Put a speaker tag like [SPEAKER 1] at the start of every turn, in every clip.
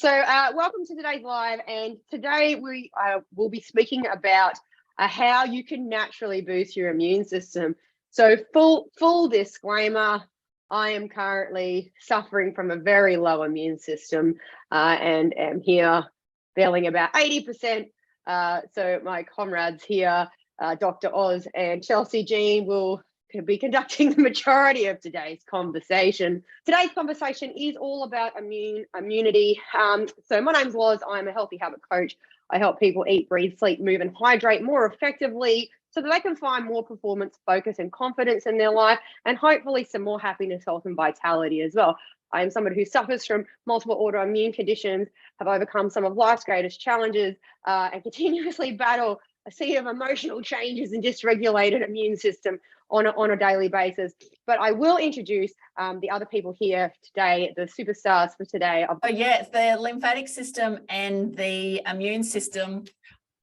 [SPEAKER 1] Welcome to today's live, and today we will be speaking about how you can naturally boost your immune system. So full disclaimer, I am currently suffering from a very low immune system and am here feeling about 80%. So my comrades here, Dr. Oz and Chelsea Jean, will be conducting the majority of today's conversation. Today's conversation is all about immunity. So my name's Loz. I'm a healthy habit coach. I help people eat, breathe, sleep, move, and hydrate more effectively so that they can find more performance, focus, and confidence in their life, and hopefully some more happiness, health, and vitality as well. I am someone who suffers from multiple autoimmune conditions, have overcome some of life's greatest challenges, and continuously battle a sea of emotional changes and dysregulated immune system on a daily basis. But I will introduce the other people here today, the superstars for today.
[SPEAKER 2] The lymphatic system and the immune system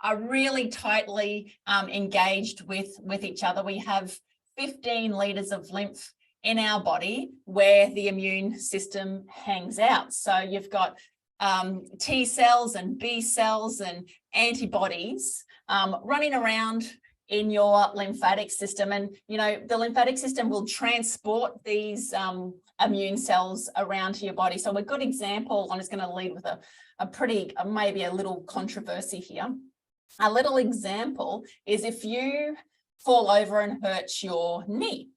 [SPEAKER 2] are really tightly engaged with each other. We have 15 litres of lymph in our body where the immune system hangs out. So you've got T cells and B cells and antibodies running around in your lymphatic system. And, you know, the lymphatic system will transport these immune cells around to your body. So a good example, I'm just going to lead with a pretty, maybe a little controversy here. A little example is if you fall over and hurt your knee,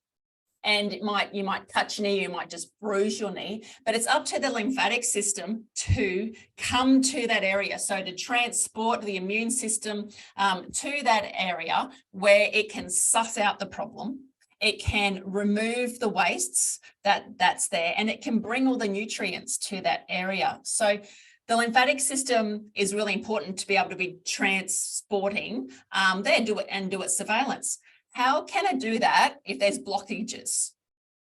[SPEAKER 2] and you might cut your knee, you might just bruise your knee, but it's up to the lymphatic system to come to that area. So to transport the immune system to that area where it can suss out the problem, it can remove the wastes that's there, and it can bring all the nutrients to that area. So the lymphatic system is really important to be able to be transporting do its surveillance. How can it do that if there's blockages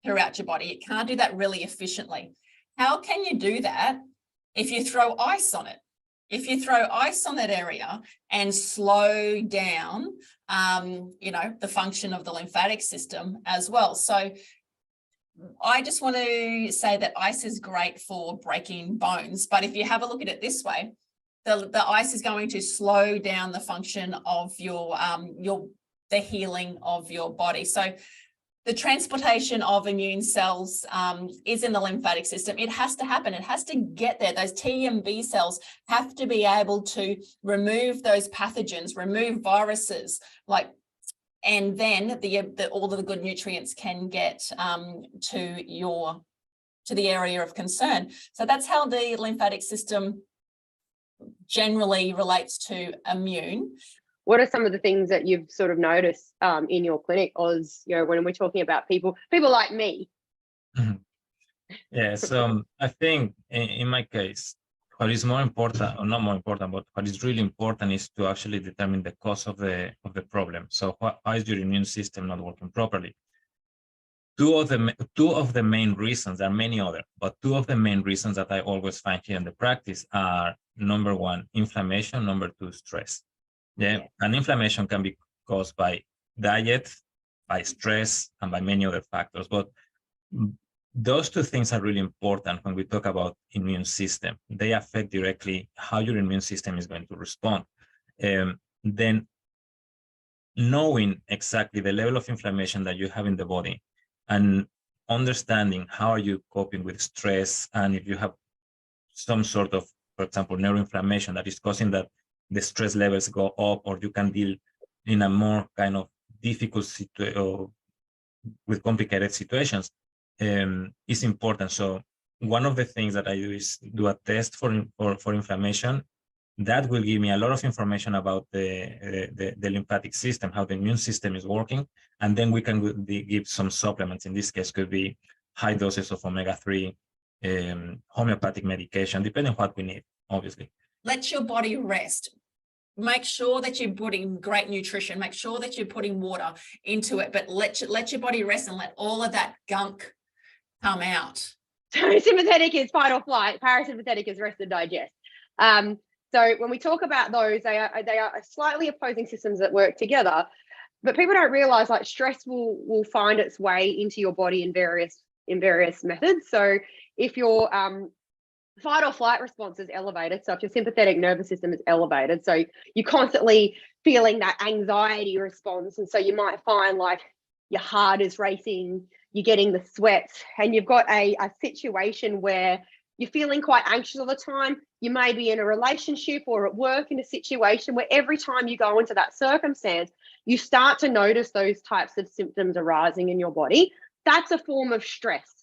[SPEAKER 2] throughout your body? It can't do that really efficiently. How can you do that if you throw ice on it? If you throw ice on that area and slow down, the function of the lymphatic system as well. So I just want to say that ice is great for breaking bones, but if you have a look at it this way, the ice is going to slow down the function of the healing of your body. So the transportation of immune cells is in the lymphatic system. It has to happen. It has to get there. Those T and B cells have to be able to remove those pathogens, remove viruses, and then all of the good nutrients can get to the area of concern. So that's how the lymphatic system generally relates to immune.
[SPEAKER 1] What are some of the things that you've sort of noticed in your clinic, Oz, when we're talking about people like me?
[SPEAKER 3] Yeah, so I think in my case, what is more important, or not more important, but what is really important is to actually determine the cause of the problem. So why is your immune system not working properly? Two of the main reasons, there are many other, but two of the main reasons that I always find here in the practice are, number one, inflammation, number two, stress. Yeah, and inflammation can be caused by diet, by stress, and by many other factors. But those two things are really important when we talk about immune system. They affect directly how your immune system is going to respond. Then knowing exactly the level of inflammation that you have in the body and understanding how are you coping with stress, and if you have some sort of, for example, neuroinflammation that is causing that the stress levels go up, or you can deal in a more kind of difficult situation with complicated situations, is important. So one of the things that I do is do a test for inflammation. That will give me a lot of information about the lymphatic system, how the immune system is working, and then we can give some supplements. In this case, could be high doses of omega-3, homeopathic medication, depending on what we need, obviously.
[SPEAKER 2] Let your body rest. Make sure that you're putting great nutrition. Make sure that you're putting water into it, but let your body rest and let all of that gunk come out.
[SPEAKER 1] So sympathetic is fight or flight. Parasympathetic is rest and digest. So when we talk about those, they are slightly opposing systems that work together. But people don't realize stress will find its way into your body in various methods. So if you're fight or flight response is elevated. So if your sympathetic nervous system is elevated, so you're constantly feeling that anxiety response. And so you might find like your heart is racing, you're getting the sweats, and you've got a situation where you're feeling quite anxious all the time. You may be in a relationship or at work in a situation where every time you go into that circumstance, you start to notice those types of symptoms arising in your body. That's a form of stress.